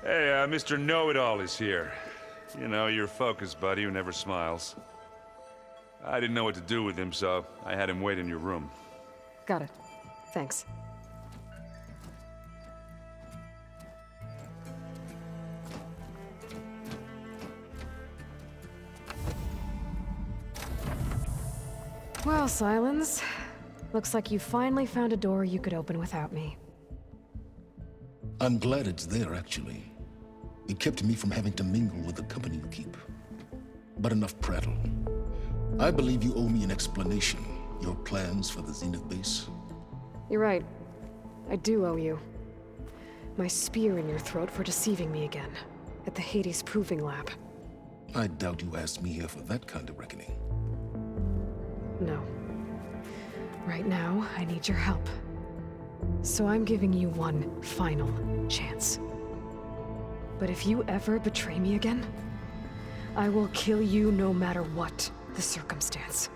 Hey, Mr. Know-It-All is here. You know, your focus buddy who never smiles. I didn't know what to do with him, so I had him wait in your room. Got it. Thanks. Well, Silence. Looks like you finally found a door you could open without me. I'm glad it's there, actually. It kept me from having to mingle with the company you keep. But enough prattle. I believe you owe me an explanation. Your plans for the Zenith base? You're right. I do owe you. My spear in your throat for deceiving me again. At the Hades Proving Lab. I doubt you asked me here for that kind of reckoning. No. Right now, I need your help. So I'm giving you one final chance. But if you ever betray me again, I will kill you no matter what the circumstance.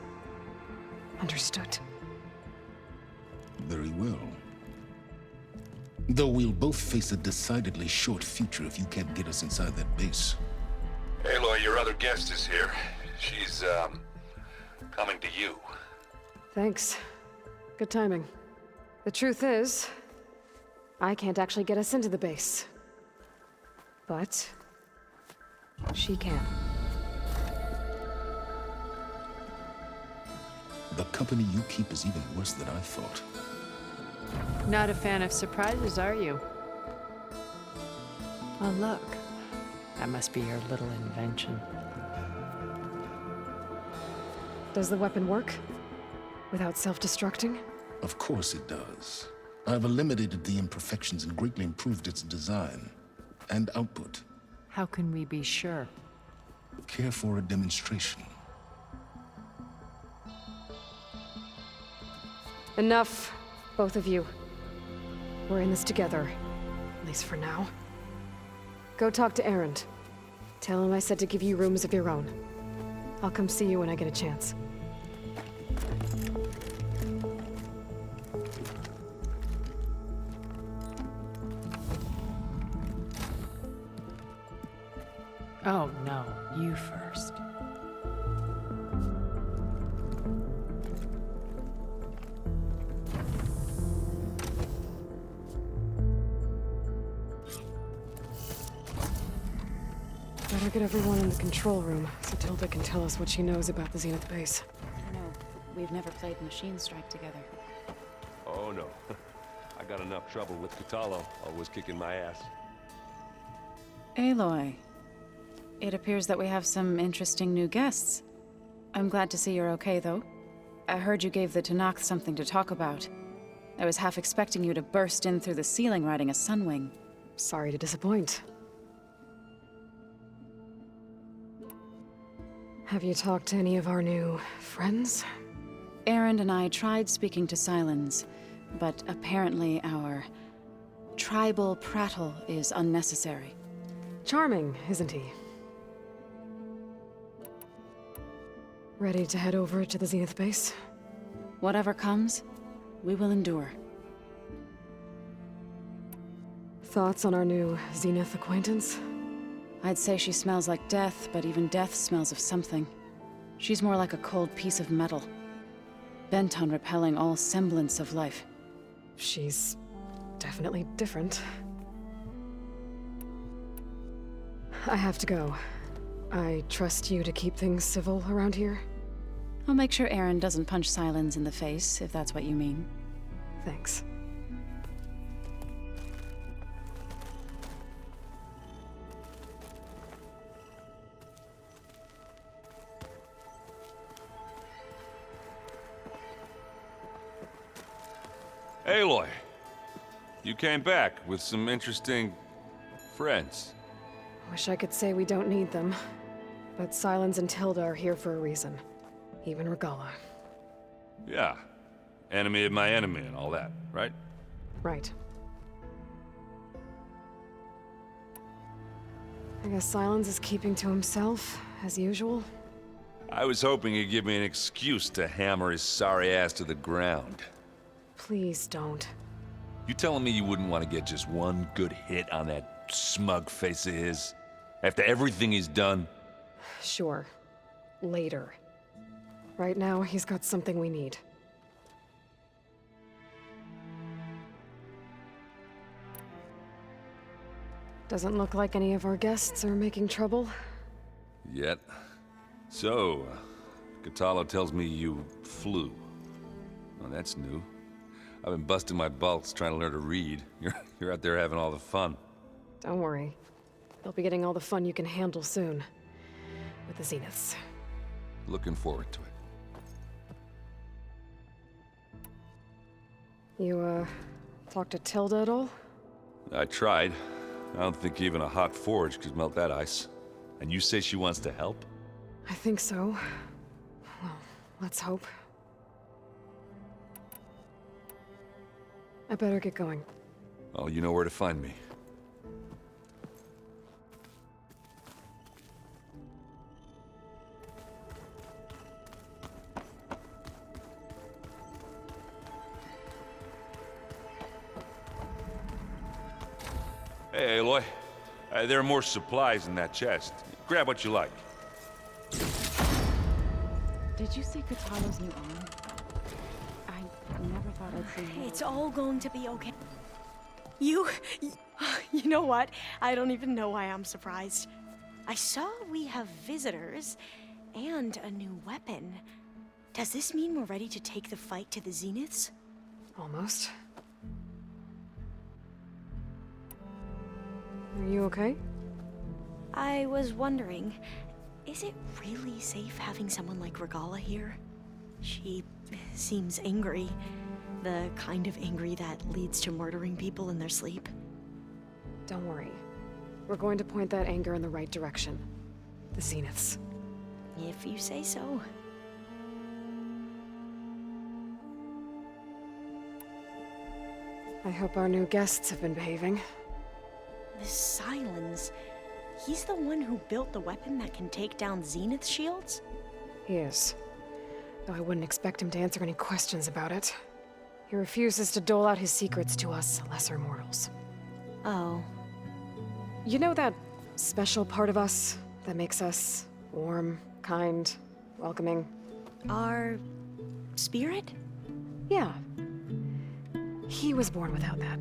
Understood? Very well. Though we'll both face a decidedly short future if you can't get us inside that base. Aloy, your other guest is here. She's, coming to you. Thanks. Good timing. The truth is, I can't actually get us into the base. But she can. The company you keep is even worse than I thought. Not a fan of surprises, are you? Oh, look. That must be your little invention. Does the weapon work? Without self-destructing? Of course it does. I've eliminated the imperfections and greatly improved its design and output. How can we be sure? Care for a demonstration? Enough, both of you. We're in this together, at least for now. Go talk to Erend. Tell him I said to give you rooms of your own. I'll come see you when I get a chance. Oh, no. You first. Better get everyone in the control room so Tilda can tell us what she knows about the Zenith base. I don't know. We've never played Machine Strike together. Oh no. I got enough trouble with Kotallo, always kicking my ass. Aloy. It appears that we have some interesting new guests. I'm glad to see you're okay, though. I heard you gave the Tenakth something to talk about. I was half expecting you to burst in through the ceiling riding a Sunwing. Sorry to disappoint. Have you talked to any of our new friends? Erend and I tried speaking to Sylens, but apparently our tribal prattle is unnecessary. Charming, isn't he? Ready to head over to the Zenith base? Whatever comes, we will endure. Thoughts on our new Zenith acquaintance? I'd say she smells like death, but even death smells of something. She's more like a cold piece of metal, bent on repelling all semblance of life. She's definitely different. I have to go. I trust you to keep things civil around here? I'll make sure Erend doesn't punch Sylens in the face, if that's what you mean. Thanks. Aloy, you came back with some interesting friends. Wish I could say we don't need them, but Sylens and Tilda are here for a reason. Even Regalla. Yeah, enemy of my enemy and all that, right? Right. I guess Sylens is keeping to himself, as usual. I was hoping he'd give me an excuse to hammer his sorry ass to the ground. Please don't. You telling me you wouldn't want to get just one good hit on that smug face of his. After everything he's done. Sure. Later. Right now, he's got something we need. Doesn't look like any of our guests are making trouble. Yet. So, Kotallo tells me you flew. Well, that's new. I've been busting my balls trying to learn to read. You're out there having all the fun. Don't worry. You'll be getting all the fun you can handle soon. With the Zeniths. Looking forward to it. You, talked to Tilda at all? I tried. I don't think even a hot forge could melt that ice. And you say she wants to help? I think so. Well, let's hope. I better get going. Oh, you know where to find me. Hey, Aloy. There are more supplies in that chest. Grab what you like. Did you see Kotallo's new arm? I never thought I'd see you. It's all going to be okay. You know what? I don't even know why I'm surprised. I saw we have visitors and a new weapon. Does this mean we're ready to take the fight to the Zeniths? Almost. Are you okay? I was wondering, is it really safe having someone like Regalla here? She seems angry. The kind of angry that leads to murdering people in their sleep. Don't worry. We're going to point that anger in the right direction. The Zeniths. If you say so. I hope our new guests have been behaving. This Silence, he's the one who built the weapon that can take down Zenith shields? He is. Though I wouldn't expect him to answer any questions about it. He refuses to dole out his secrets to us lesser mortals. Oh. You know that special part of us that makes us warm, kind, welcoming? Our spirit? Yeah. He was born without that.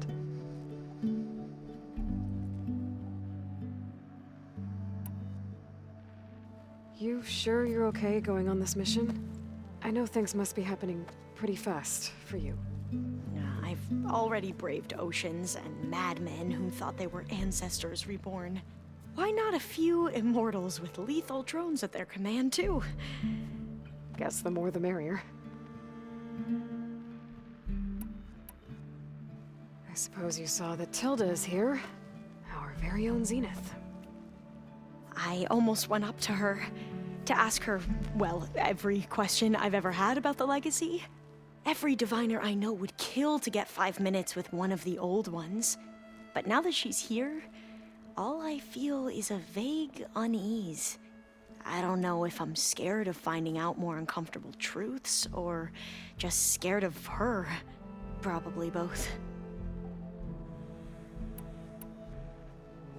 You sure you're okay going on this mission? I know things must be happening pretty fast for you. I've already braved oceans and madmen who thought they were ancestors reborn. Why not a few immortals with lethal drones at their command, too? Guess the more the merrier. I suppose you saw that Tilda is here. Our very own Zenith. I almost went up to her to ask her, well, every question I've ever had about the legacy. Every diviner I know would kill to get 5 minutes with one of the old ones. But now that she's here, all I feel is a vague unease. I don't know if I'm scared of finding out more uncomfortable truths, or just scared of her. Probably both.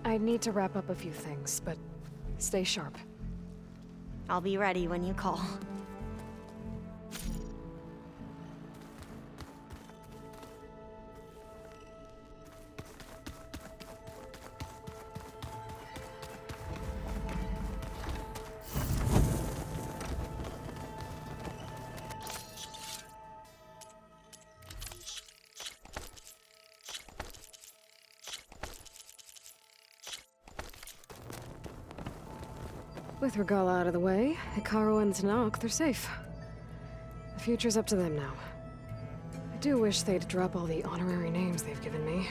I need to wrap up a few things, but stay sharp. I'll be ready when you call. With Regalla out of the way, Hekarro and Tenakth, they're safe. The future's up to them now. I do wish they'd drop all the honorary names they've given me.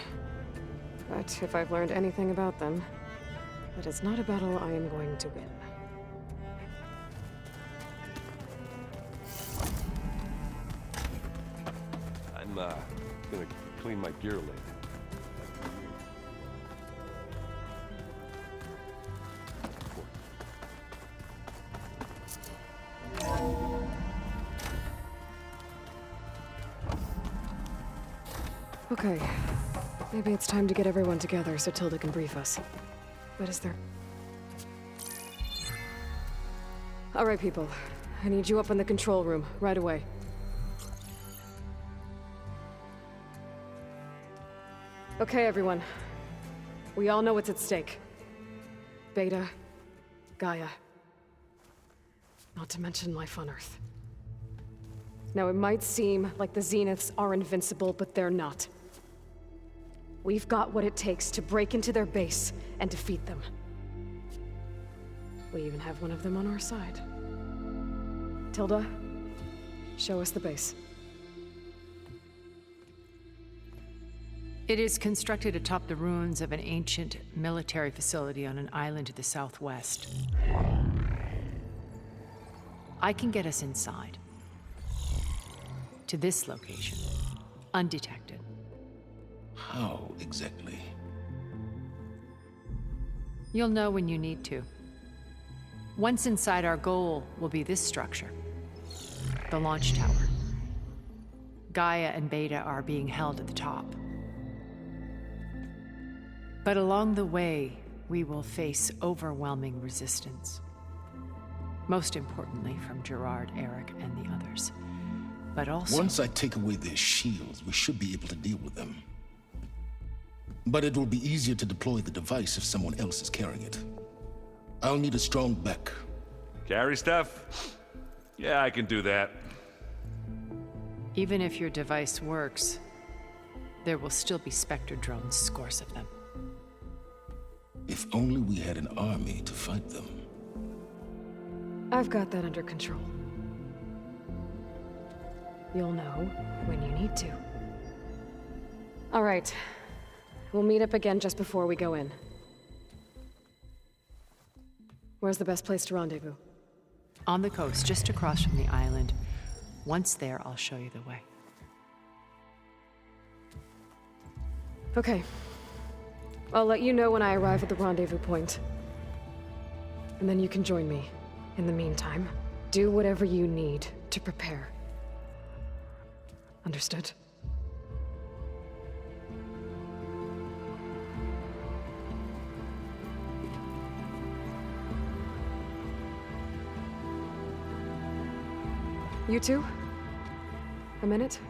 But if I've learned anything about them, that it's not a battle I am going to win. I'm, gonna clean my gear later. Okay. Maybe it's time to get everyone together so Tilda can brief us. What is there? All right, people. I need you up in the control room, right away. Okay, everyone. We all know what's at stake. Beta, Gaia. Not to mention life on Earth. Now, it might seem like the Zeniths are invincible, but they're not. We've got what it takes to break into their base and defeat them. We even have one of them on our side. Tilda, show us the base. It is constructed atop the ruins of an ancient military facility on an island to the southwest. I can get us inside. To this location, undetected. How exactly? You'll know when you need to. Once inside, our goal will be this structure. The launch tower. Gaia and Beta are being held at the top. But along the way, we will face overwhelming resistance. Most importantly, from Gerard, Eric, and the others. But also... Once I take away their shields, we should be able to deal with them. But it will be easier to deploy the device if someone else is carrying it. I'll need a strong back. Carry stuff? Yeah, I can do that. Even if your device works, there will still be Spectre drones, scores of them. If only we had an army to fight them. I've got that under control. You'll know when you need to. All right. We'll meet up again just before we go in. Where's the best place to rendezvous? On the coast, just across from the island. Once there, I'll show you the way. Okay. I'll let you know when I arrive at the rendezvous point. And then you can join me. In the meantime, do whatever you need to prepare. Understood? You two? A minute?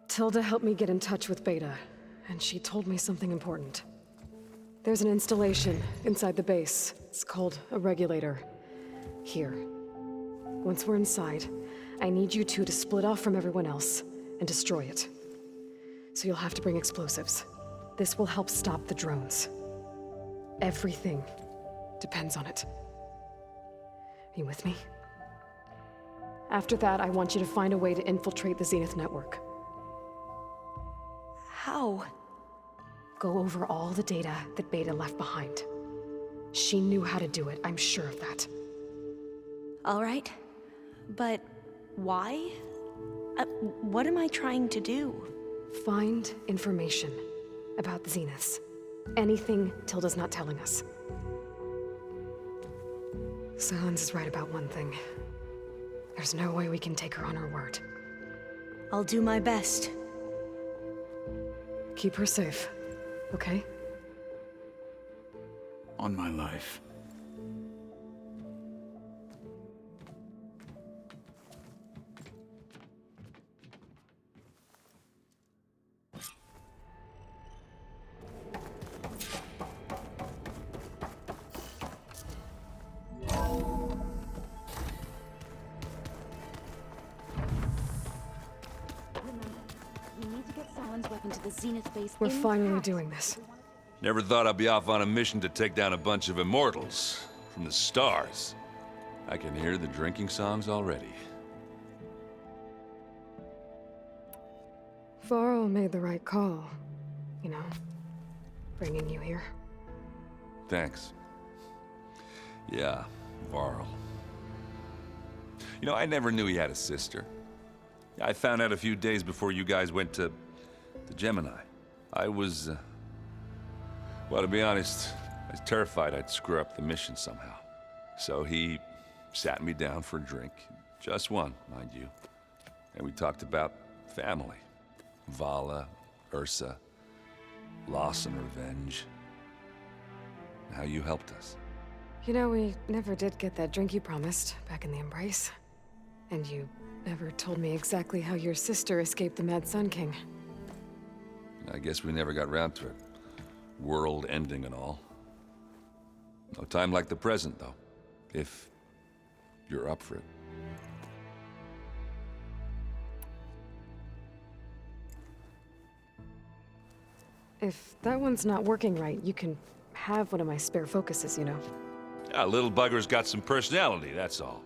Tilda helped me get in touch with Beta, and she told me something important. There's an installation inside the base. It's called a regulator. Here. Once we're inside, I need you two to split off from everyone else and destroy it. So you'll have to bring explosives. This will help stop the drones. Everything depends on it. Are you with me? After that, I want you to find a way to infiltrate the Zenith network. How? Go over all the data that Beta left behind. She knew how to do it, I'm sure of that. All right. But why? What am I trying to do? Find information about the Zeniths. Anything Tilda's not telling us. Silence is right about one thing. There's no way we can take her on her word. I'll do my best. Keep her safe, okay? On my life. We're finally doing this. Never thought I'd be off on a mission to take down a bunch of immortals from the stars. I can hear the drinking songs already. Varl made the right call. You know, bringing you here. Thanks. Yeah, Varl. You know, I never knew he had a sister. I found out a few days before you guys went to Gemini. I was Well, to be honest, I was terrified I'd screw up the mission somehow. So he sat me down for a drink. Just one, mind you. And we talked about family. Vala, Ursa, loss and revenge. How you helped us. You know, we never did get that drink you promised back in the Embrace. And you never told me exactly how your sister escaped the Mad Sun King. I guess we never got round to it. World ending and all. No time like the present, though. If you're up for it. If that one's not working right, you can have one of my spare focuses, you know. Yeah, little bugger's got some personality, that's all.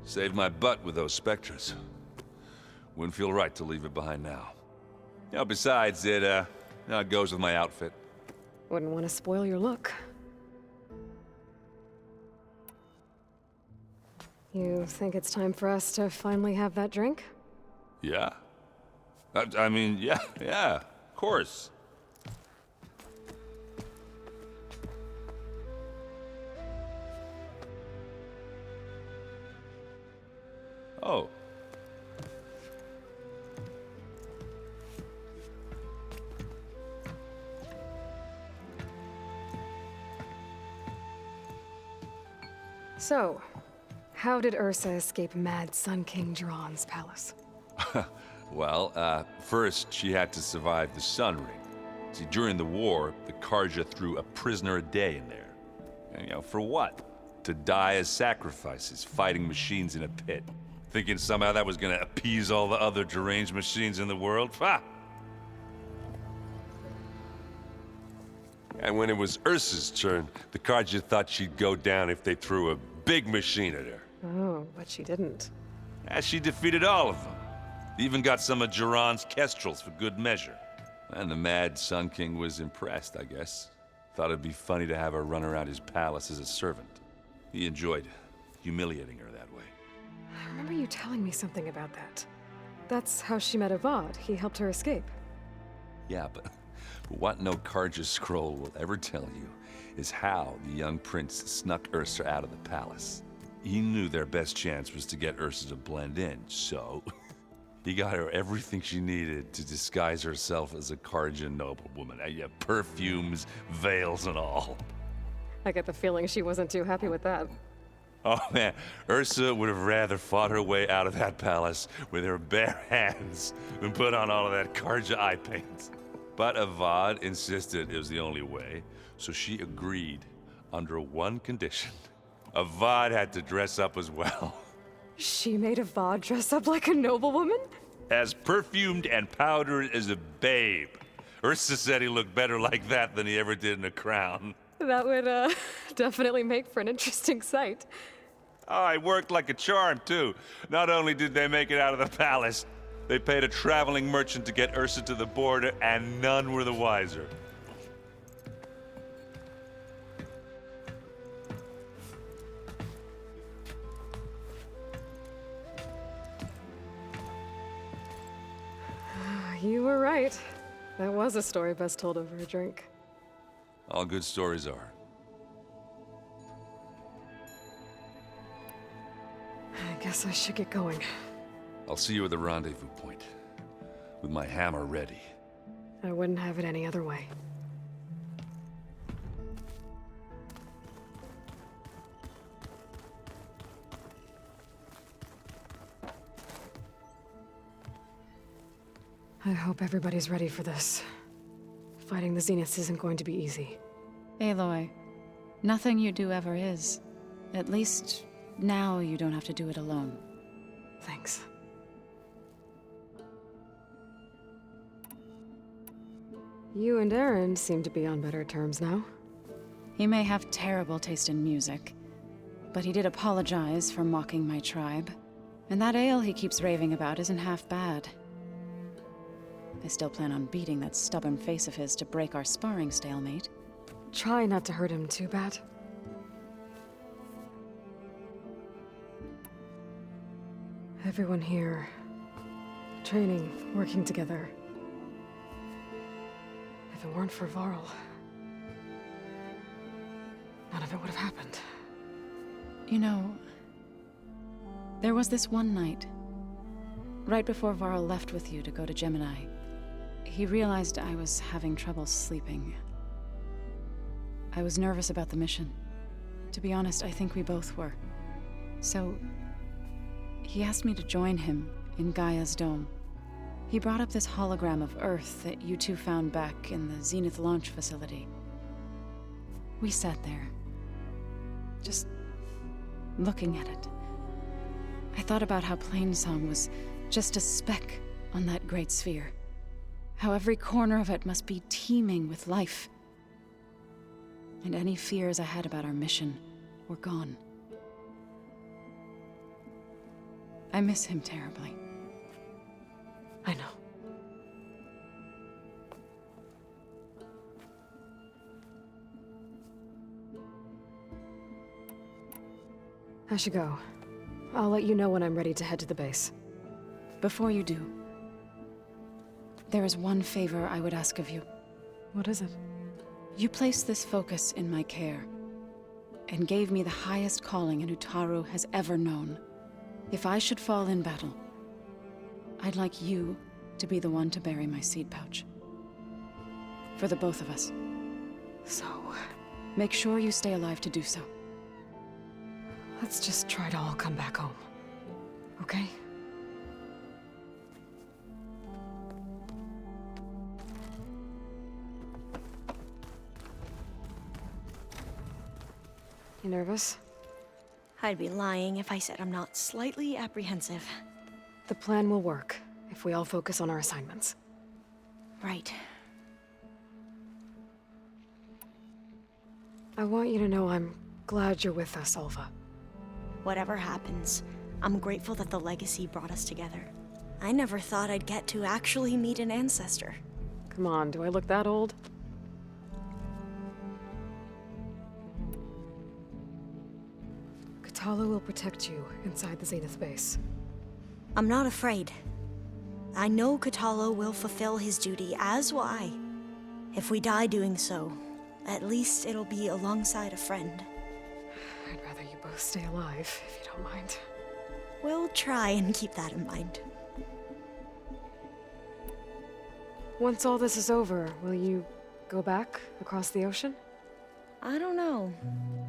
Saved my butt with those Spectres. Wouldn't feel right to leave it behind now. You know, besides, it goes with my outfit. Wouldn't want to spoil your look. You think it's time for us to finally have that drink? Yeah? I mean, yeah, of course. Oh. So, how did Ursa escape Mad Sun King Jiran's palace? Well, first she had to survive the Sun Ring. See, during the war, the Carja threw a prisoner a day in there. And, you know, for what? To die as sacrifices, fighting machines in a pit. Thinking somehow that was gonna appease all the other deranged machines in the world? Ha! And when it was Ursa's turn, the Carja thought she'd go down if they threw a big machine at her. Oh, but she didn't. And she defeated all of them. Even got some of Jiran's kestrels for good measure. And the Mad Sun King was impressed, I guess. Thought it'd be funny to have her run around his palace as a servant. He enjoyed humiliating her that way. I remember you telling me something about that. That's how she met Avad. He helped her escape. Yeah, but what no Carja scroll will ever tell you is how the young prince snuck Ursa out of the palace. He knew their best chance was to get Ursa to blend in, so he got her everything she needed to disguise herself as a Carja noblewoman. Yeah, perfumes, veils, and all. I get the feeling she wasn't too happy with that. Oh man, Ursa would have rather fought her way out of that palace with her bare hands than put on all of that Carja eye paint. But Avad insisted it was the only way, so she agreed under one condition. Avad had to dress up as well. She made Avad dress up like a noblewoman? As perfumed and powdered as a babe. Ursa said he looked better like that than he ever did in a crown. That would, definitely make for an interesting sight. Oh, it worked like a charm, too. Not only did they make it out of the palace, they paid a traveling merchant to get Ursa to the border, and none were the wiser. You were right. That was a story best told over a drink. All good stories are. I guess I should get going. I'll see you at the rendezvous point, with my hammer ready. I wouldn't have it any other way. I hope everybody's ready for this. Fighting the Zeniths isn't going to be easy. Aloy, nothing you do ever is. At least, now you don't have to do it alone. Thanks. You and Aaron seem to be on better terms now. He may have terrible taste in music, but he did apologize for mocking my tribe. And that ale he keeps raving about isn't half bad. I still plan on beating that stubborn face of his to break our sparring stalemate. Try not to hurt him too bad. Everyone here, training, working together. If it weren't for Varl, none of it would have happened. You know, there was this one night, right before Varl left with you to go to Gemini. He realized I was having trouble sleeping. I was nervous about the mission. To be honest, I think we both were. So, he asked me to join him in Gaia's dome. He brought up this hologram of Earth that you two found back in the Zenith launch facility. We sat there, just looking at it. I thought about how Plainsong was just a speck on that great sphere. How every corner of it must be teeming with life. And any fears I had about our mission were gone. I miss him terribly. I know. I should go. I'll let you know when I'm ready to head to the base. Before you do, there is one favor I would ask of you. What is it? You placed this focus in my care, and gave me the highest calling an Utaru has ever known. If I should fall in battle, I'd like you to be the one to bury my seed pouch. For the both of us. So, Make sure you stay alive to do so. let's just try to all come back home. Okay? You nervous? I'd be lying if I said I'm not slightly apprehensive. The plan will work if we all focus on our assignments. Right. I want you to know I'm glad you're with us, Alva. Whatever happens, I'm grateful that the legacy brought us together. I never thought I'd get to actually meet an ancestor. Come on, do I look that old? Katala will protect you inside the Zenith base. I'm not afraid. I know Katalo will fulfill his duty, as will I. If we die doing so, at least it'll be alongside a friend. I'd rather you both stay alive, if you don't mind. We'll try and keep that in mind. Once all this is over, will you go back across the ocean? I don't know.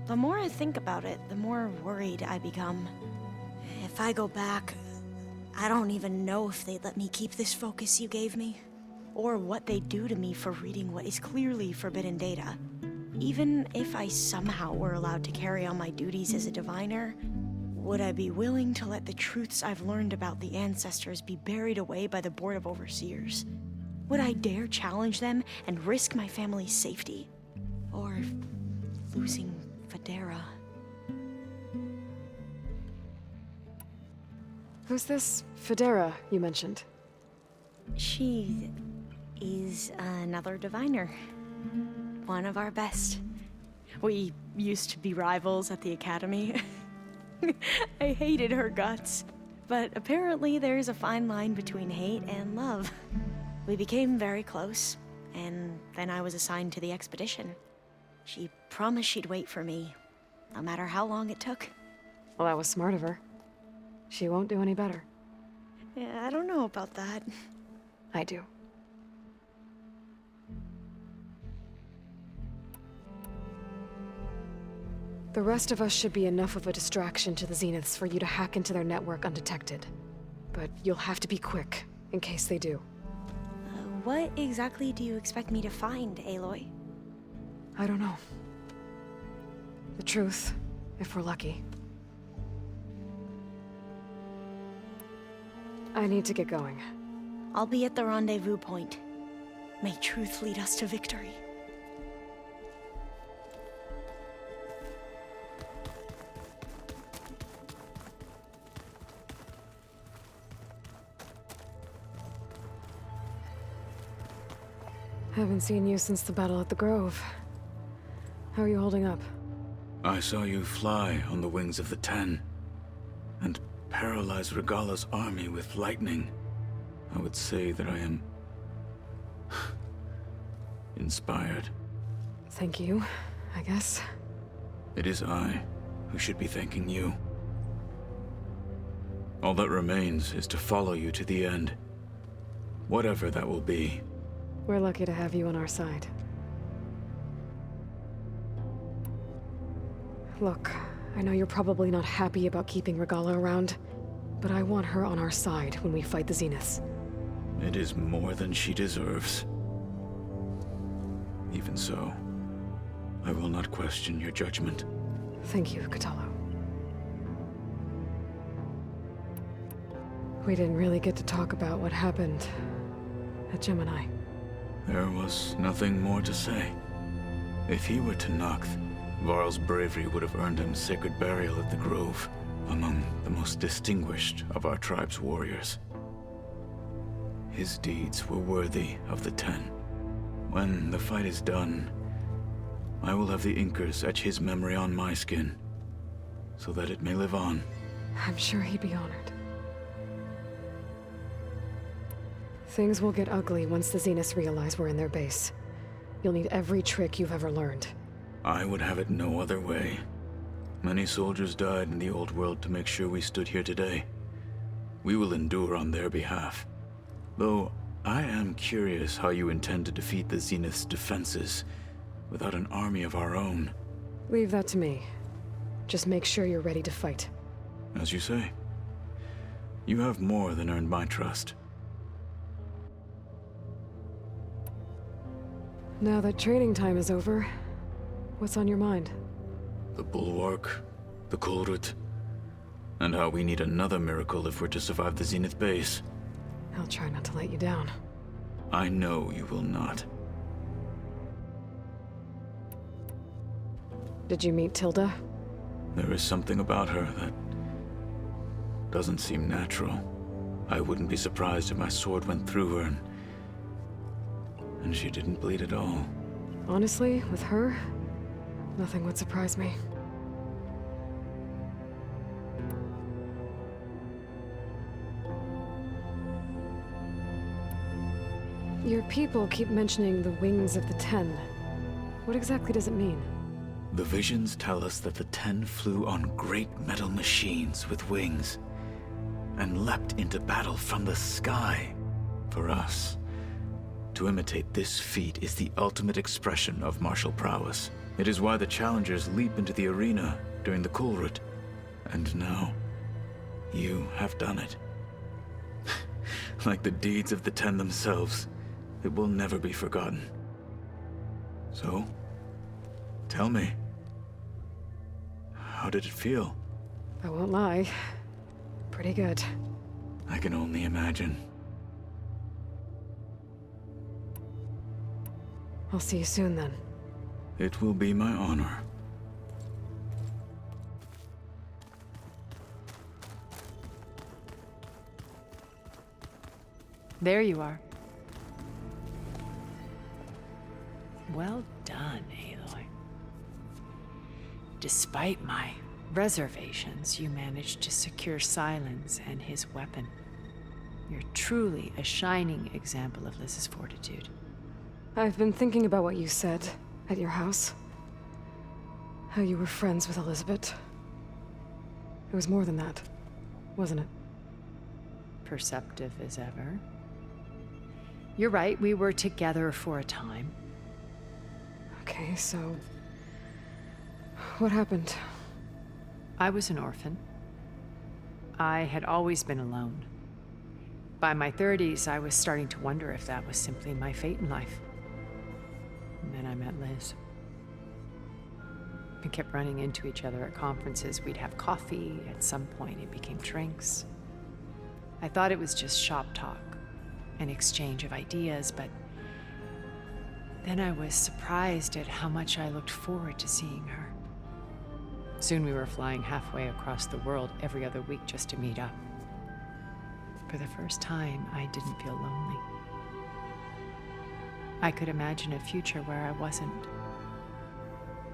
The more I think about it, the more worried I become. If I go back, I don't even know if they'd let me keep this focus you gave me, or what they'd do to me for reading what is clearly forbidden data. Even if I somehow were allowed to carry on my duties as a diviner, would I be willing to let the truths I've learned about the ancestors be buried away by the Board of Overseers? Would I dare challenge them and risk my family's safety? Or losing Federa? Who's this Federa you mentioned? She is another diviner. One of our best. We used to be rivals at the academy. I hated her guts. But apparently there's a fine line between hate and love. We became very close, and then I was assigned to the expedition. She promised she'd wait for me, no matter how long it took. Well, that was smart of her. She won't do any better. Yeah, I don't know about that. I do. The rest of us should be enough of a distraction to the Zeniths for you to hack into their network undetected. But you'll have to be quick, in case they do. What exactly do you expect me to find, Aloy? I don't know. The truth, if we're lucky. I need to get going. I'll be at the rendezvous point. May truth lead us to victory. Haven't seen you since the battle at the Grove. How are you holding up? I saw you fly on the wings of the Ten, and paralyze Regalla's army with lightning. I would say that I am inspired. Thank you, I guess. It is I who should be thanking you. All that remains is to follow you to the end. Whatever that will be. We're lucky to have you on our side. Look, I know you're probably not happy about keeping Regala around, but I want her on our side when we fight the Zeniths. It is more than she deserves. Even so, I will not question your judgment. Thank you, Kotallo. We didn't really get to talk about what happened at Gemini. There was nothing more to say. If he were Tenakth, Varl's bravery would have earned him sacred burial at the Grove, among the most distinguished of our tribe's warriors. His deeds were worthy of the Ten. When the fight is done, I will have the Inkers etch his memory on my skin, so that it may live on. I'm sure he'd be honored. Things will get ugly once the Zeniths realize we're in their base. You'll need every trick you've ever learned. I would have it no other way. Many soldiers died in the old world to make sure we stood here today. We will endure on their behalf. Though, I am curious how you intend to defeat the Zenith's defenses without an army of our own. Leave that to me. Just make sure you're ready to fight. As you say. You have more than earned my trust. Now that training time is over, what's on your mind? The Bulwark, the Kulrut, and how we need another miracle if we're to survive the Zenith base. I'll try not to let you down. I know you will not. Did you meet Tilda? There is something about her that doesn't seem natural. I wouldn't be surprised if my sword went through her and she didn't bleed at all. Honestly, with her, nothing would surprise me. Your people keep mentioning the wings of the Ten. What exactly does it mean? The visions tell us that the Ten flew on great metal machines with wings and leapt into battle from the sky. For us, to imitate this feat is the ultimate expression of martial prowess. It is why the challengers leap into the arena during the Kulrut. And now, you have done it. Like the deeds of the Ten themselves, it will never be forgotten. So, tell me, how did it feel? I won't lie. Pretty good. I can only imagine. I'll see you soon then. It will be my honor. There you are. Well done, Aloy. Despite my reservations, you managed to secure Silence and his weapon. You're truly a shining example of Liz's fortitude. I've been thinking about what you said at your house. How you were friends with Elizabeth. It was more than that, wasn't it? Perceptive as ever. You're right, we were together for a time. Okay, so... what happened? I was an orphan. I had always been alone. By my 30s, I was starting to wonder if that was simply my fate in life. And then I met Liz. We kept running into each other at conferences. We'd have coffee. At some point, it became drinks. I thought it was just shop talk, an exchange of ideas, but then I was surprised at how much I looked forward to seeing her. Soon we were flying halfway across the world every other week just to meet up. For the first time, I didn't feel lonely. I could imagine a future where I wasn't.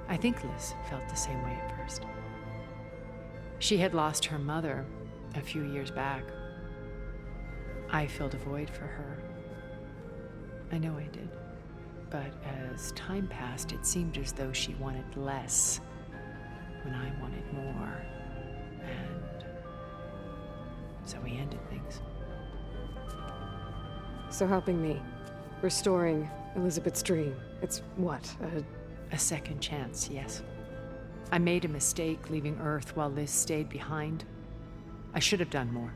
I think Liz felt the same way at first. She had lost her mother a few years back. I filled a void for her. I know I did. But as time passed, it seemed as though she wanted less when I wanted more. And so we ended things. So helping me, restoring Elizabeth's dream, it's what, A second chance, yes. I made a mistake leaving Earth while Liz stayed behind. I should have done more.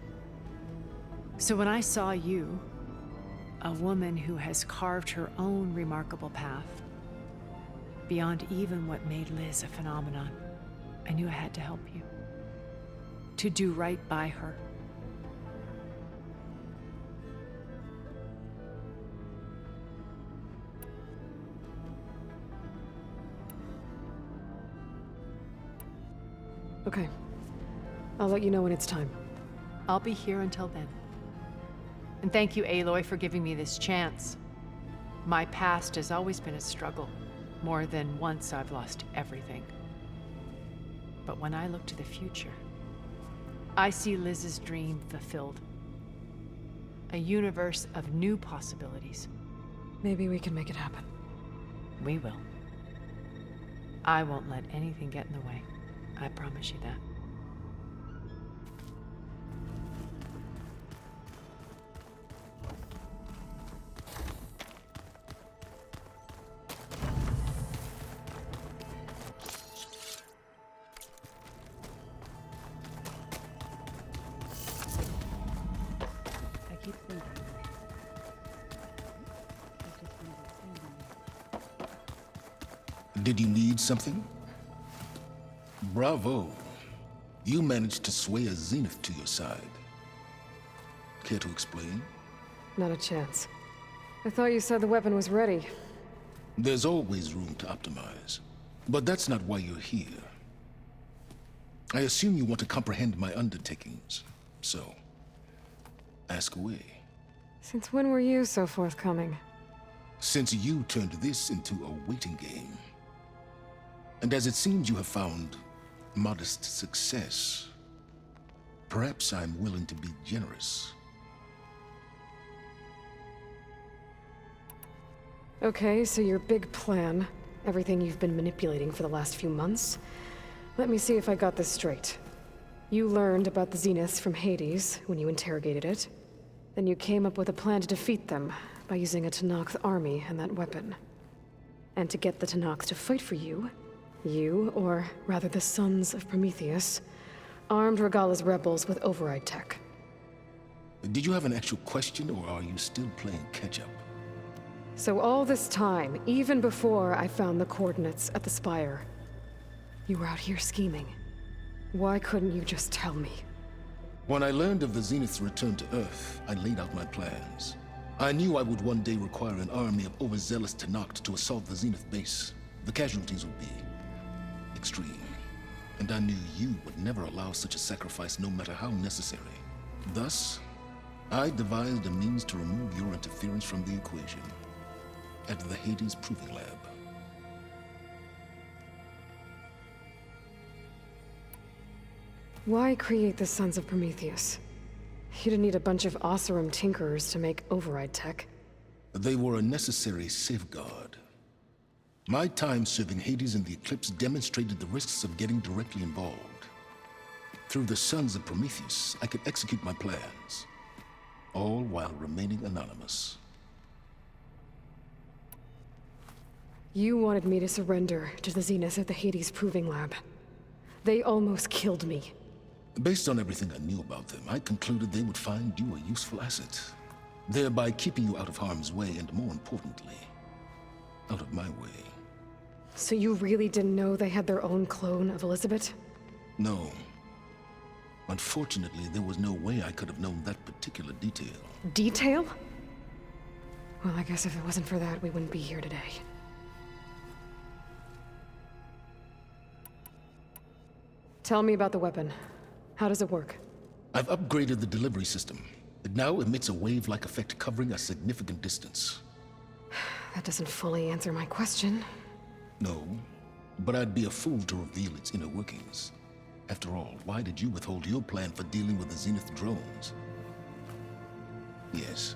So when I saw you, a woman who has carved her own remarkable path, beyond even what made Liz a phenomenon, I knew I had to help you. To do right by her. Okay. I'll let you know when it's time. I'll be here until then. And thank you, Aloy, for giving me this chance. My past has always been a struggle. More than once I've lost everything. But when I look to the future, I see Liz's dream fulfilled. A universe of new possibilities. Maybe we can make it happen. We will. I won't let anything get in the way. I promise you that. I keep thinking. Did you need something? Bravo. You managed to sway a Zenith to your side. Care to explain? Not a chance. I thought you said the weapon was ready. There's always room to optimize. But that's not why you're here. I assume you want to comprehend my undertakings. So, ask away. Since when were you so forthcoming? Since you turned this into a waiting game. And as it seems you have found modest success, perhaps I'm willing to be generous. Okay, so your big plan, everything you've been manipulating for the last few months. Let me see if I got this straight. You learned about the Zeniths from Hades when you interrogated it. Then you came up with a plan to defeat them by using a Tenakth army and that weapon. And to get the Tenakth to fight for you, or rather the Sons of Prometheus, armed Regalla's rebels with override tech. Did you have an actual question, or are you still playing catch-up? So all this time, even before I found the coordinates at the Spire, you were out here scheming. Why couldn't you just tell me? When I learned of the Zenith's return to Earth, I laid out my plans. I knew I would one day require an army of overzealous Tenakth to assault the Zenith base. The casualties would be extreme. And I knew you would never allow such a sacrifice, no matter how necessary. Thus, I devised a means to remove your interference from the equation at the Hades Proving Lab. Why create the Sons of Prometheus? You didn't need a bunch of Oseram tinkerers to make override tech. They were a necessary safeguard. My time serving Hades in the Eclipse demonstrated the risks of getting directly involved. Through the Sons of Prometheus, I could execute my plans, all while remaining anonymous. You wanted me to surrender to the Zeniths at the Hades Proving Lab. They almost killed me. Based on everything I knew about them, I concluded they would find you a useful asset, thereby keeping you out of harm's way and, more importantly, out of my way. So you really didn't know they had their own clone of Elizabeth? No. Unfortunately, there was no way I could have known that particular detail. Detail? Well, I guess if it wasn't for that, we wouldn't be here today. Tell me about the weapon. How does it work? I've upgraded the delivery system. It now emits a wave-like effect covering a significant distance. That doesn't fully answer my question. No, but I'd be a fool to reveal its inner workings. After all, why did you withhold your plan for dealing with the Zenith drones? Yes,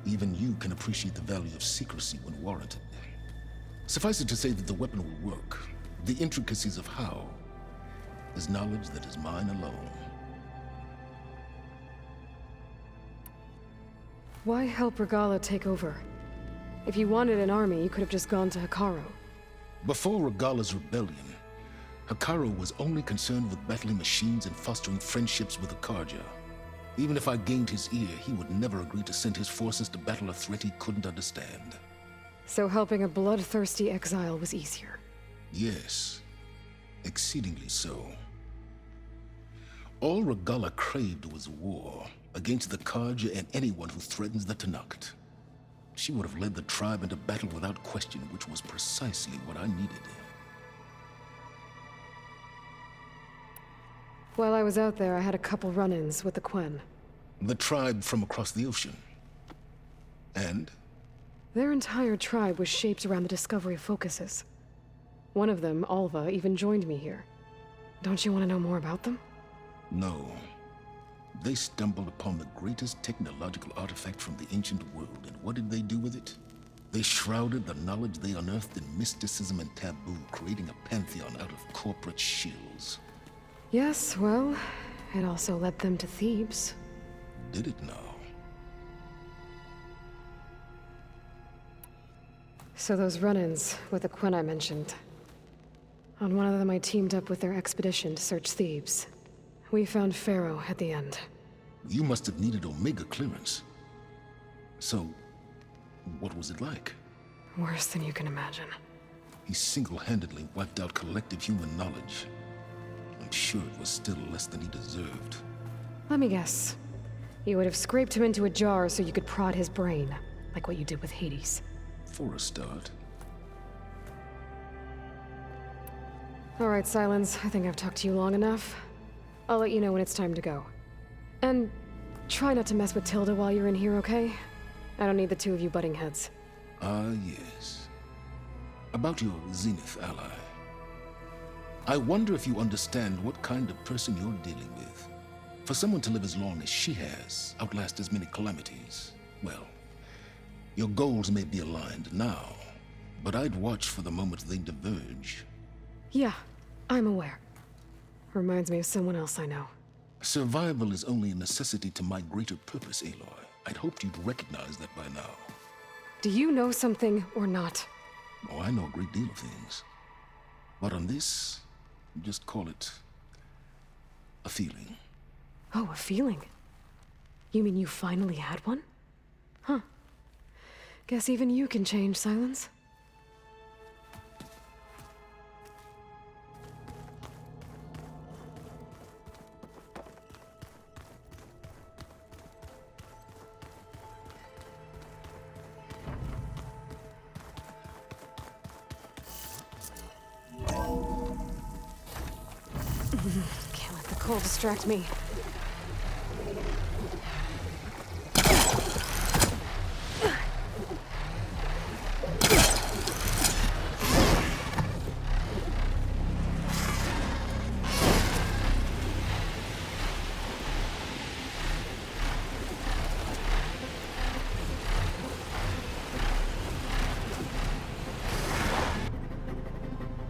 even you can appreciate the value of secrecy when warranted. Suffice it to say that the weapon will work, The intricacies of how is knowledge that is mine alone. Why help Regalla take over? If you wanted an army, you could have just gone to Hekarro. Before Regalla's rebellion, Hekarro was only concerned with battling machines and fostering friendships with the Carja. Even if I gained his ear, he would never agree to send his forces to battle a threat he couldn't understand. So helping a bloodthirsty exile was easier. Yes, exceedingly so. All Regalla craved was war against the Carja and anyone who threatens the Tenakth. She would have led the tribe into battle without question, which was precisely what I needed. While I was out there, I had a couple run-ins with the Quen. The tribe from across the ocean. And? Their entire tribe was shaped around the discovery of focuses. One of them, Alva, even joined me here. Don't you want to know more about them? No. They stumbled upon the greatest technological artifact from the ancient world, and what did they do with it? They shrouded the knowledge they unearthed in mysticism and taboo, creating a pantheon out of corporate shills. Yes, well, it also led them to Thebes. Did it now? So those run-ins with the Quen I mentioned. On one of them I teamed up with their expedition to search Thebes. We found Pharaoh at the end. You must have needed Omega clearance. So, what was it like? Worse than you can imagine. He single-handedly wiped out collective human knowledge. I'm sure it was still less than he deserved. Let me guess. You would have scraped him into a jar so you could prod his brain, like what you did with Hades. For a start. All right, Silence. I think I've talked to you long enough. I'll let you know when it's time to go. And try not to mess with Tilda while you're in here, okay? I don't need the two of you butting heads. Ah, yes. About your Zenith ally. I wonder if you understand what kind of person you're dealing with. For someone to live as long as she has, outlast as many calamities, well, your goals may be aligned now, but I'd watch for the moment they diverge. Yeah, I'm aware. Reminds me of someone else I know. Survival is only a necessity to my greater purpose, Aloy. I'd hoped you'd recognize that by now. Do you know something or not? Oh, I know a great deal of things. But on this, just call it a feeling. Oh, a feeling? You mean you finally had one? Huh. Guess even you can change, Silence. Can't let the cold distract me.